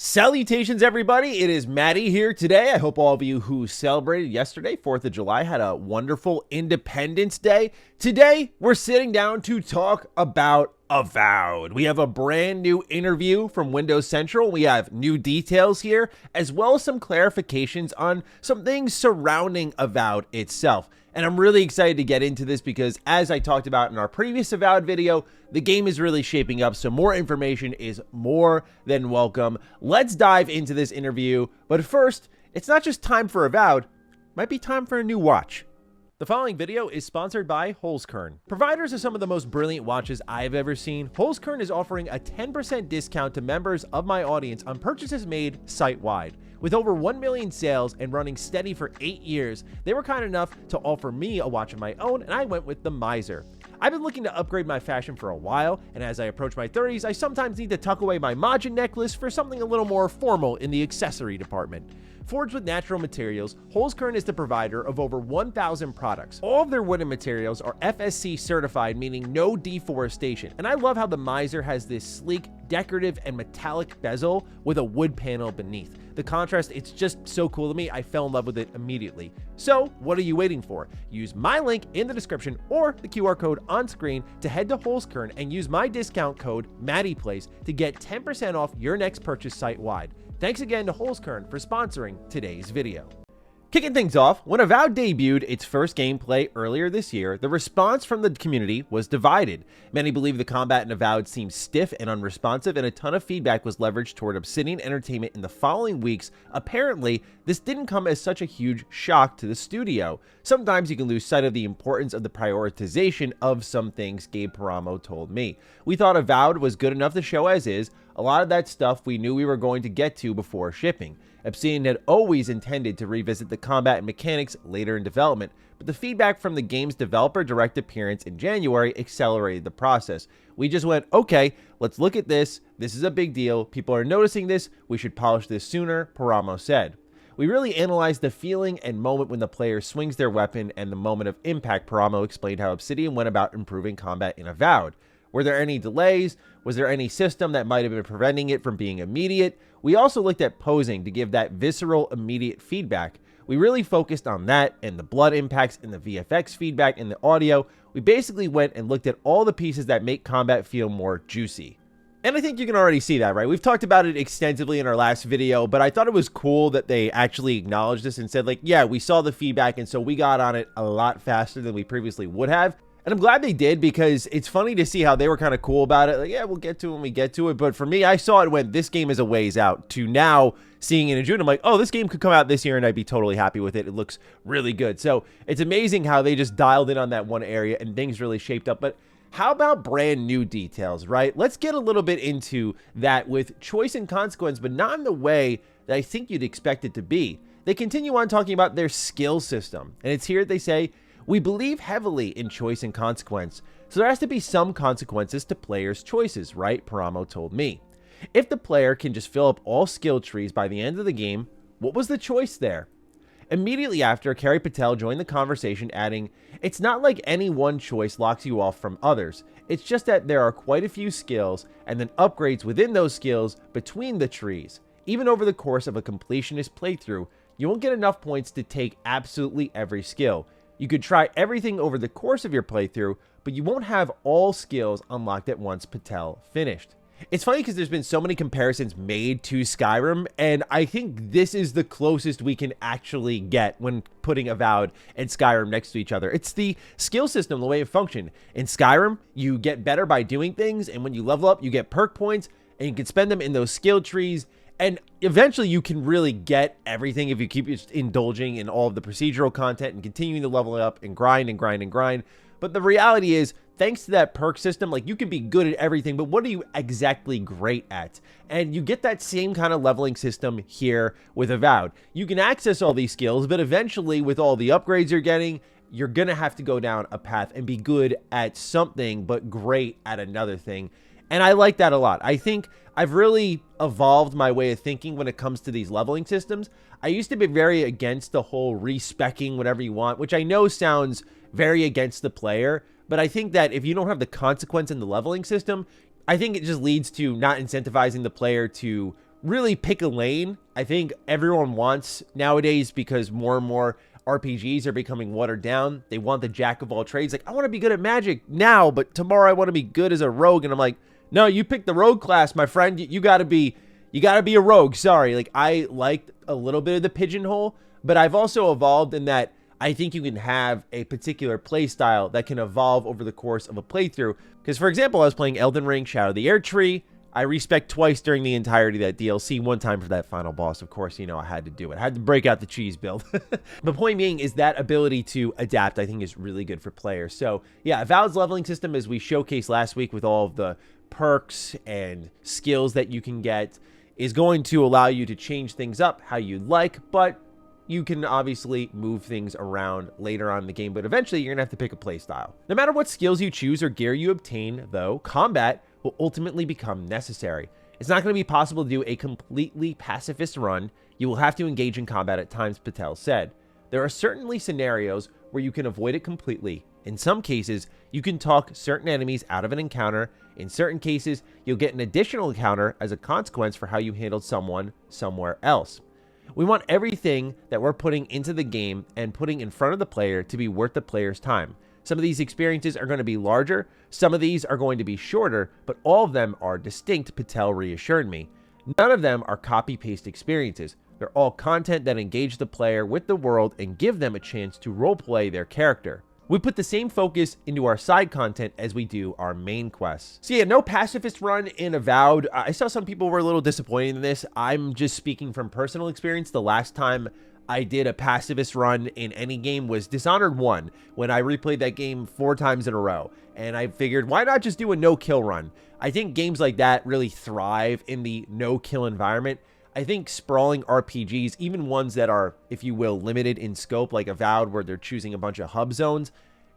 Salutations, everybody. It is Matty here today. I hope all of you who celebrated yesterday, 4th of July, had a wonderful Independence Day. Today, we're sitting down to talk about Avowed. We have a brand new interview from Windows Central. We have new details here, as well as some clarifications on some things surrounding Avowed itself. And I'm really excited to get into this because, as I talked about in our previous Avowed video, the game is really shaping up, so more information is more than welcome. Let's dive into this interview, but first, it's not just time for Avowed, it might be time for a new watch. The following video is sponsored by Holzkern. Providers of some of the most brilliant watches I've ever seen, Holzkern is offering a 10% discount to members of my audience on purchases made site-wide. With over 1 million sales and running steady for 8 years, they were kind enough to offer me a watch of my own, and I went with the Miser. I've been looking to upgrade my fashion for a while, and as I approach my 30s, I sometimes need to tuck away my Majin necklace for something a little more formal in the accessory department. Forged with natural materials, Holzkern is the provider of over 1,000 products. All of their wooden materials are FSC certified, meaning no deforestation. And I love how the Miser has this sleek, decorative, and metallic bezel with a wood panel beneath. The contrast, it's just so cool to me. I fell in love with it immediately. So what are you waiting for? Use my link in the description or the QR code on screen to head to Holzkern and use my discount code MattyPlays to get 10% off your next purchase site-wide. Thanks again to Holzkern for sponsoring today's video. Kicking things off, when Avowed debuted its first gameplay earlier this year, the response from the community was divided. Many believe the combat in Avowed seemed stiff and unresponsive, and a ton of feedback was leveraged toward Obsidian Entertainment in the following weeks. Apparently, this didn't come as such a huge shock to the studio. Sometimes you can lose sight of the importance of the prioritization of some things, Gabe Paramo told me. We thought Avowed was good enough to show as is. A lot of that stuff we knew we were going to get to before shipping. Obsidian had always intended to revisit the combat and mechanics later in development, but the feedback from the game's developer direct appearance in January accelerated the process. We just went, okay, let's look at this. This is a big deal. People are noticing this. We should polish this sooner, Paramo said. We really analyzed the feeling and moment when the player swings their weapon and the moment of impact. Paramo explained how Obsidian went about improving combat in Avowed. Were there any delays? Was there any system that might have been preventing it from being immediate? We also looked at posing to give that visceral, immediate feedback. We really focused on that and the blood impacts and the VFX feedback and the audio. We basically went and looked at all the pieces that make combat feel more juicy. And I think you can already see that, right? We've talked about it extensively in our last video, but I thought it was cool that they actually acknowledged this and said, like, yeah, we saw the feedback, and so we got on it a lot faster than we previously would have. And I'm glad they did, because it's funny to see how they were kind of cool about it. Like, yeah, we'll get to it when we get to it. But for me, I saw it when this game is a ways out to now seeing it in June. I'm like, oh, this game could come out this year and I'd be totally happy with it. It looks really good. So it's amazing how they just dialed in on that one area and things really shaped up. But how about brand new details, right? Let's get a little bit into that with choice and consequence, but not in the way that I think you'd expect it to be. They continue on talking about their skill system. And it's here they say, we believe heavily in choice and consequence, so there has to be some consequences to players' choices, right? Paramo told me. If the player can just fill up all skill trees by the end of the game, what was the choice there? Immediately after, Carrie Patel joined the conversation, adding, it's not like any one choice locks you off from others. It's just that there are quite a few skills and then upgrades within those skills between the trees. Even over the course of a completionist playthrough, you won't get enough points to take absolutely every skill. You could try everything over the course of your playthrough, but you won't have all skills unlocked at once, Patel finished. It's funny because there's been so many comparisons made to Skyrim, and I think this is the closest we can actually get when putting Avowed and Skyrim next to each other. It's the skill system, the way it functions. In Skyrim, you get better by doing things, and when you level up, you get perk points, and you can spend them in those skill trees. And eventually you can really get everything if you keep indulging in all of the procedural content and continuing to level it up and grind and grind and grind. But the reality is, thanks to that perk system, like, you can be good at everything, but what are you exactly great at? And you get that same kind of leveling system here with Avowed. You can access all these skills, but eventually with all the upgrades you're getting, you're going to have to go down a path and be good at something, but great at another thing. And I like that a lot. I think I've really evolved my way of thinking when it comes to these leveling systems. I used to be very against the whole respecking whatever you want, which I know sounds very against the player, but I think that if you don't have the consequence in the leveling system, I think it just leads to not incentivizing the player to really pick a lane. I think everyone wants nowadays, because more and more RPGs are becoming watered down. They want the jack of all trades. Like, I want to be good at magic now, but tomorrow I want to be good as a rogue. And I'm like, no, you picked the rogue class, my friend. You gotta be a rogue. Sorry. Like, I liked a little bit of the pigeonhole, but I've also evolved in that I think you can have a particular play style that can evolve over the course of a playthrough. Because, for example, I was playing Elden Ring, Shadow of the Erdtree. I respec twice during the entirety of that DLC, one time for that final boss. Of course, you know, I had to do it. I had to break out the cheese build. The point being is that ability to adapt, I think, is really good for players. So, yeah, Avowed's leveling system, as we showcased last week with all of the perks and skills that you can get, is going to allow you to change things up how you like, but you can obviously move things around later on in the game, but eventually you're gonna have to pick a play style. No matter what skills you choose or gear you obtain, though, combat will ultimately become necessary. It's not going to be possible to do a completely pacifist run. You will have to engage in combat at times, Patel said. There are certainly scenarios where you can avoid it completely. In some cases, you can talk certain enemies out of an encounter. In certain cases, you'll get an additional encounter as a consequence for how you handled someone somewhere else. We want everything that we're putting into the game and putting in front of the player to be worth the player's time. Some of these experiences are going to be larger, some of these are going to be shorter, but all of them are distinct, Patel reassured me. None of them are copy-paste experiences. They're all content that engage the player with the world and give them a chance to roleplay their character. We put the same focus into our side content as we do our main quests. So yeah, no pacifist run in Avowed. I saw some people were a little disappointed in this. I'm just speaking from personal experience. The last time I did a pacifist run in any game was Dishonored 1, when I replayed that game 4 times in a row. And I figured, why not just do a no-kill run? I think games like that really thrive in the no-kill environment. I think sprawling RPGs, even ones that are, if you will, limited in scope, like Avowed, where they're choosing a bunch of hub zones,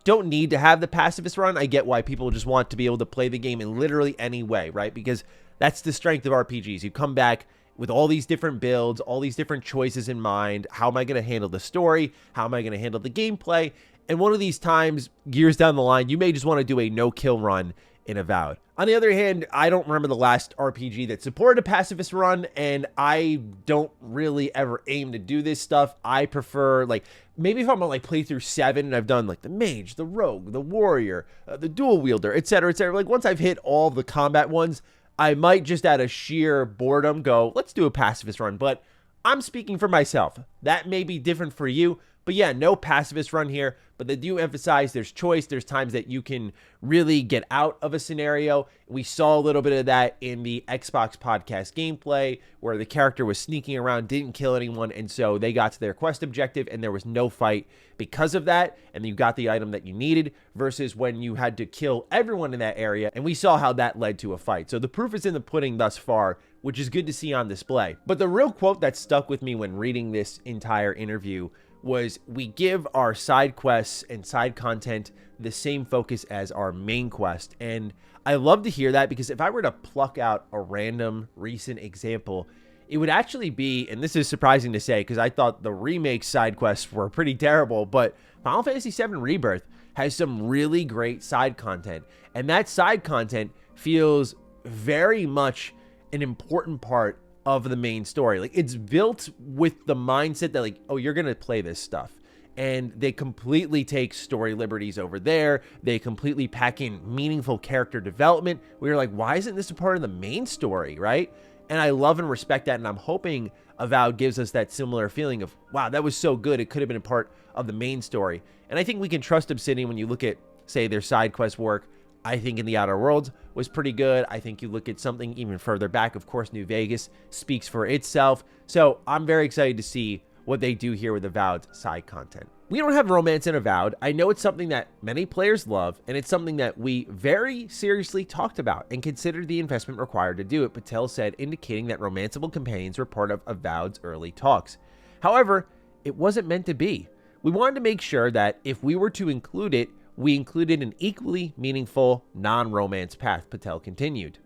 don't need to have the pacifist run. I get why people just want to be able to play the game in literally any way, right? Because that's the strength of RPGs. You come back with all these different builds, all these different choices in mind. How am I going to handle the story? How am I going to handle the gameplay? And one of these times, years down the line, you may just want to do a no-kill run in Avowed. On the other hand, I don't remember the last RPG that supported a pacifist run, and I don't really ever aim to do this stuff. I prefer, like, maybe if I'm on, like, playthrough 7 and I've done, like, the mage, the rogue, the warrior, the dual wielder, etc., etc. Like, once I've hit all the combat ones, I might just out of sheer boredom go, let's do a pacifist run. But I'm speaking for myself. That may be different for you. But yeah, no pacifist run here, but they do emphasize there's choice. There's times that you can really get out of a scenario. We saw a little bit of that in the Xbox podcast gameplay, where the character was sneaking around, didn't kill anyone, and so they got to their quest objective, and there was no fight because of that, and you got the item that you needed, versus when you had to kill everyone in that area, and we saw how that led to a fight. So the proof is in the pudding thus far, which is good to see on display. But the real quote that stuck with me when reading this entire interview was, we give our side quests and side content the same focus as our main quest. And I love to hear that, because if I were to pluck out a random recent example, it would actually be, and this is surprising to say because I thought the remake side quests were pretty terrible, but Final Fantasy VII Rebirth has some really great side content. And that side content feels very much an important part of the main story. Like, it's built with the mindset that, like, oh, you're gonna play this stuff, and they completely take story liberties over there. They completely pack in meaningful character development where you're like, why isn't this a part of the main story, right? And I love and respect that, and I'm hoping Avowed gives us that similar feeling of, wow, that was so good, it could have been a part of the main story. And I think we can trust Obsidian when you look at, say, their side quest work. I think in the Outer Worlds was pretty good. I think you look at something even further back, of course, New Vegas speaks for itself. So I'm very excited to see what they do here with Avowed's side content. We don't have romance in Avowed. I know it's something that many players love, and it's something that we very seriously talked about and considered the investment required to do it, Patel said, indicating that romanceable companions were part of Avowed's early talks. However, it wasn't meant to be. We wanted to make sure that if we were to include it, we included an equally meaningful non-romance path, Patel continued.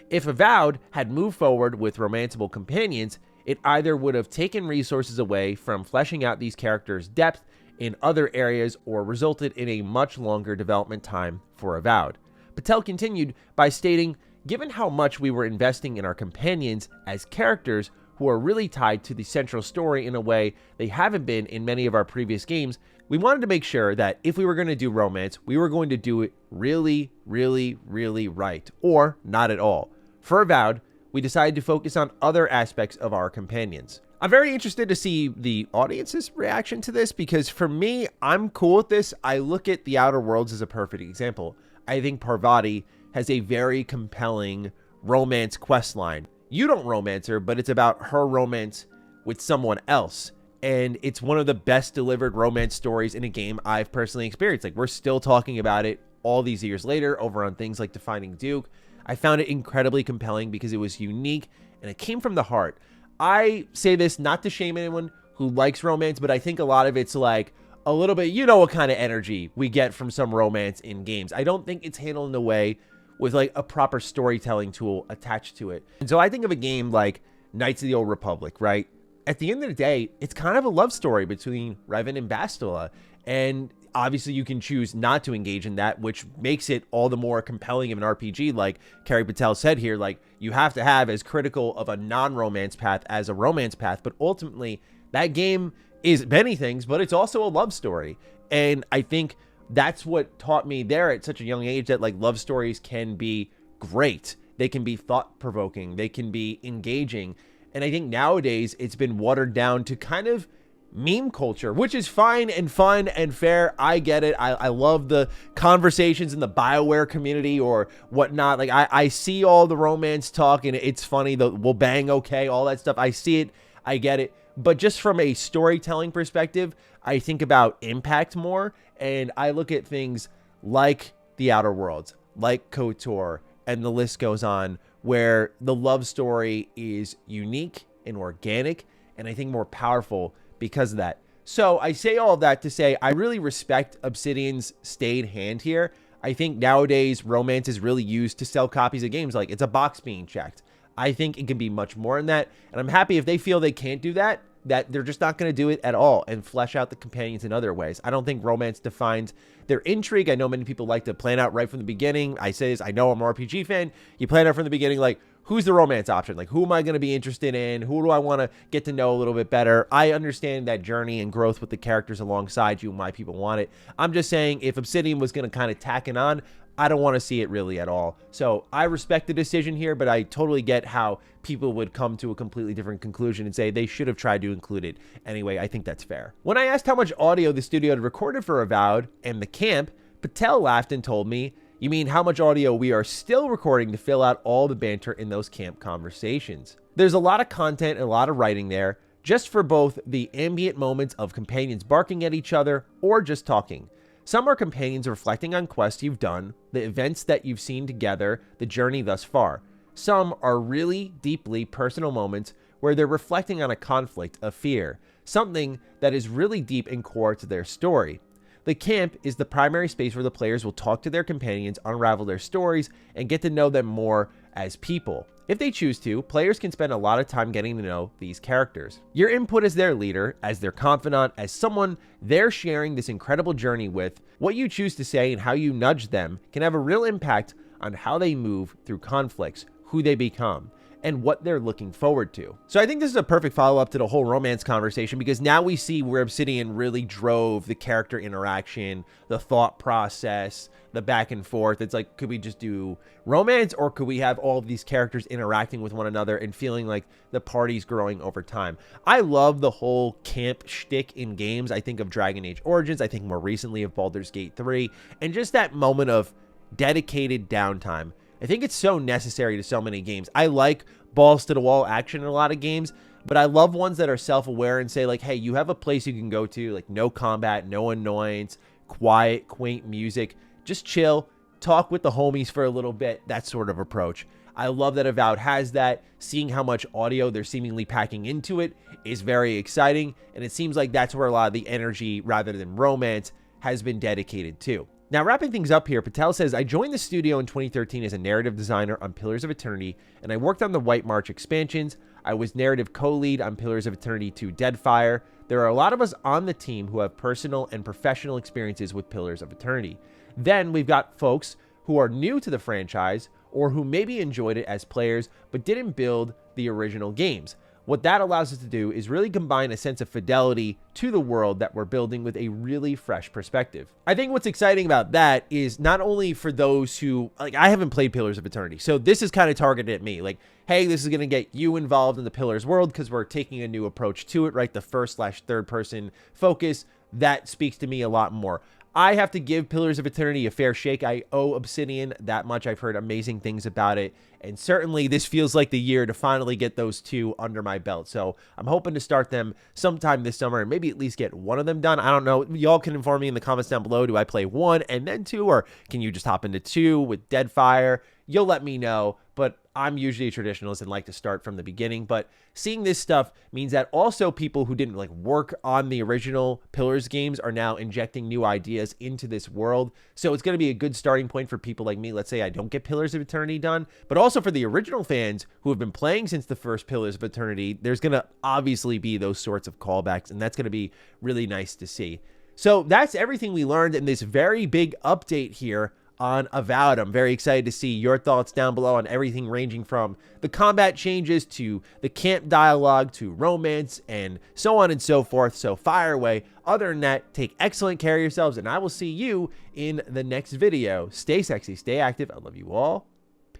If Avowed had moved forward with romanceable companions, it either would have taken resources away from fleshing out these characters' depth in other areas or resulted in a much longer development time for Avowed. Patel continued by stating, given how much we were investing in our companions as characters who are really tied to the central story in a way they haven't been in many of our previous games, we wanted to make sure that if we were going to do romance, we were going to do it really, really, really right, or not at all. For Avowed, we decided to focus on other aspects of our companions. I'm very interested to see the audience's reaction to this, because for me, I'm cool with this. I look at The Outer Worlds as a perfect example. I think Parvati has a very compelling romance quest line. You don't romance her, but it's about her romance with someone else. And it's one of the best delivered romance stories in a game I've personally experienced. Like, we're still talking about it all these years later over on things like Defining Duke. I found it incredibly compelling because it was unique and it came from the heart. I say this not to shame anyone who likes romance, but I think a lot of it's like a little bit, you know, what kind of energy we get from some romance in games. I don't think it's handled in a way with like a proper storytelling tool attached to it. And so I think of a game like Knights of the Old Republic, right? At the end of the day, it's kind of a love story between Revan and Bastila. And obviously you can choose not to engage in that, which makes it all the more compelling of an RPG. Like Carrie Patel said here, like you have to have as critical of a non-romance path as a romance path. But ultimately, that game is many things, but it's also a love story. And I think that's what taught me there at such a young age that like love stories can be great. They can be thought-provoking. They can be engaging. And I think nowadays it's been watered down to kind of meme culture, which is fine and fun and fair. I get it. I love the conversations in the BioWare community or whatnot. Like I see all the romance talk and it's funny. The we'll bang okay, all that stuff. I see it. I get it. But just from a storytelling perspective, I think about impact more. And I look at things like The Outer Worlds, like KOTOR, and the list goes on, where the love story is unique and organic, and I think more powerful because of that. So I say all of that to say I really respect Obsidian's stayed hand here. I think nowadays romance is really used to sell copies of games. Like it's a box being checked. I think it can be much more than that. And I'm happy if they feel they can't do that, that they're just not going to do it at all and flesh out the companions in other ways. I don't think romance defines their intrigue. I know many people like to plan out right from the beginning. I say this, I know I'm an RPG fan. You plan out from the beginning, like, who's the romance option? Like, who am I going to be interested in? Who do I want to get to know a little bit better? I understand that journey and growth with the characters alongside you and why people want it. I'm just saying if Obsidian was going to kind of tack it on, I don't want to see it really at all. So I respect the decision here, but I totally get how people would come to a completely different conclusion and say they should have tried to include it. Anyway, I think that's fair. When I asked how much audio the studio had recorded for Avowed and the camp, Patel laughed and told me, "You mean how much audio we are still recording to fill out all the banter in those camp conversations?" There's a lot of content and a lot of writing there, just for both the ambient moments of companions barking at each other or just talking. Some are companions reflecting on quests you've done, the events that you've seen together, the journey thus far. Some are really deeply personal moments where they're reflecting on a conflict, a fear, something that is really deep and core to their story. The camp is the primary space where the players will talk to their companions, unravel their stories, and get to know them more as people. If they choose to, players can spend a lot of time getting to know these characters. Your input as their leader, as their confidant, as someone they're sharing this incredible journey with, what you choose to say and how you nudge them can have a real impact on how they move through conflicts, who they become, and what they're looking forward to. So I think this is a perfect follow-up to the whole romance conversation, because now we see where Obsidian really drove the character interaction, the thought process, the back and forth. It's like, could we just do romance, or could we have all of these characters interacting with one another and feeling like the party's growing over time? I love the whole camp shtick in games. I think of Dragon Age Origins. I think more recently of Baldur's Gate 3, and just that moment of dedicated downtime. I think it's so necessary to so many games. I like balls to the wall action in a lot of games, but I love ones that are self-aware and say like, hey, you have a place you can go to, like no combat, no annoyance, quiet, quaint music, just chill, talk with the homies for a little bit, that sort of approach. I love that Avowed has that. Seeing how much audio they're seemingly packing into it is very exciting, and it seems like that's where a lot of the energy, rather than romance, has been dedicated to. Now, wrapping things up here, Patel says, I joined the studio in 2013 as a narrative designer on Pillars of Eternity, and I worked on the White March expansions. I was narrative co-lead on Pillars of Eternity 2 Deadfire. There are a lot of us on the team who have personal and professional experiences with Pillars of Eternity. Then we've got folks who are new to the franchise or who maybe enjoyed it as players but didn't build the original games. What that allows us to do is really combine a sense of fidelity to the world that we're building with a really fresh perspective. I think what's exciting about that is not only for those who, like, I haven't played Pillars of Eternity, so this is kind of targeted at me. Like, hey, this is going to get you involved in the Pillars world because we're taking a new approach to it, right? The first/third person focus, that speaks to me a lot more. I have to give Pillars of Eternity a fair shake. I owe Obsidian that much. I've heard amazing things about it. And certainly this feels like the year to finally get those two under my belt. So I'm hoping to start them sometime this summer and maybe at least get one of them done. I don't know. Y'all can inform me in the comments down below. Do I play 1 and then 2? Or can you just hop into 2 with Deadfire? You'll let me know. But I'm usually a traditionalist and like to start from the beginning. But seeing this stuff means that also people who didn't like work on the original Pillars games are now injecting new ideas into this world. So it's going to be a good starting point for people like me. Let's say I don't get Pillars of Eternity done, but also for the original fans who have been playing since the first Pillars of Eternity, there's going to obviously be those sorts of callbacks, and that's going to be really nice to see. So that's everything we learned in this very big update here on Avowed. I'm very excited to see your thoughts down below on everything ranging from the combat changes to the camp dialogue to romance and so on and so forth. So fire away. Other than that, take excellent care of yourselves, and I will see you in the next video. Stay sexy, stay active. I love you all.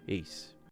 Peace.